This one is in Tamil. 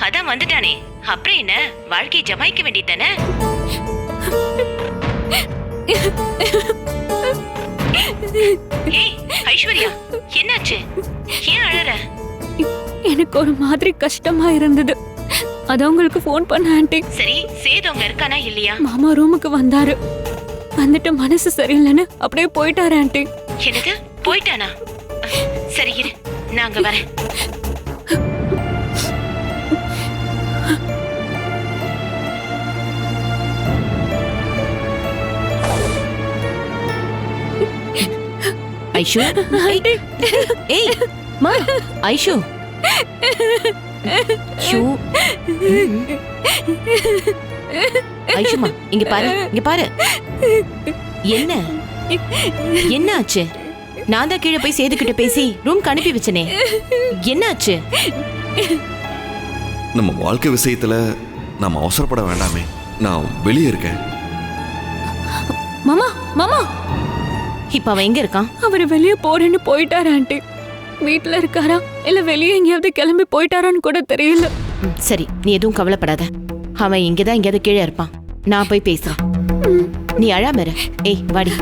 அதான் வந்துட்டானே, அப்புறம் என்ன, வாழ்க்கையை ஜமாய்க்க வேண்டியதானே? ஏய் ஐஸ்வர்யா, என்னாச்சு? ஏன் அழற? எனக்கு ஒரு மாதிரி கஷ்டமா இருந்தது, அதான் உங்களுக்கு ஃபோன் பண்ண ஆண்டி. சரி, சேதவங்க இருக்கானா இல்லையா? மாமா ரூமுக்கு வந்தாரு, வந்துட்டு மனசு சரியில்லைன்னு அப்படியே போயிட்டாரு ஆண்டி. என்னது, போயிட்டானா? சரி இரு, நான் அங்க வரேன். ஐஷு, ஏய் மா, ஐஷு, ஷூ, ஐஷுமா, இங்க பாரு, இங்க பாரு. என்ன என்ன ஆச்சு? நான் தான் கீழே போய் சேதுக்கிட்ட பேசி ரூம்க்கு அனுப்பி வச்சனே, என்ன ஆச்சு? நம்ம வாழ்க்கை விஷயத்துல நாம அவசரப்பட வேண்டாமே, நான் வெளியே இருக்கேன். மாமா மாமா, இப்ப அவன் எங்க இருக்கான்? அவரு வெளியே போறேன்னு போயிட்டாரு ஆண்டி. வீட்டுல இருக்காரா இல்ல வெளியே எங்கேயாவது கிளம்பி போயிட்டாரான்னு கூட தெரியல. சரி, நீ எதுவும் கவலைப்படாத, அவன் இங்கதான் எங்கேயாவது கீழே இருப்பான். நான் போய் பேசுறேன், நீ அழாம இரு. ஏய் வாடி.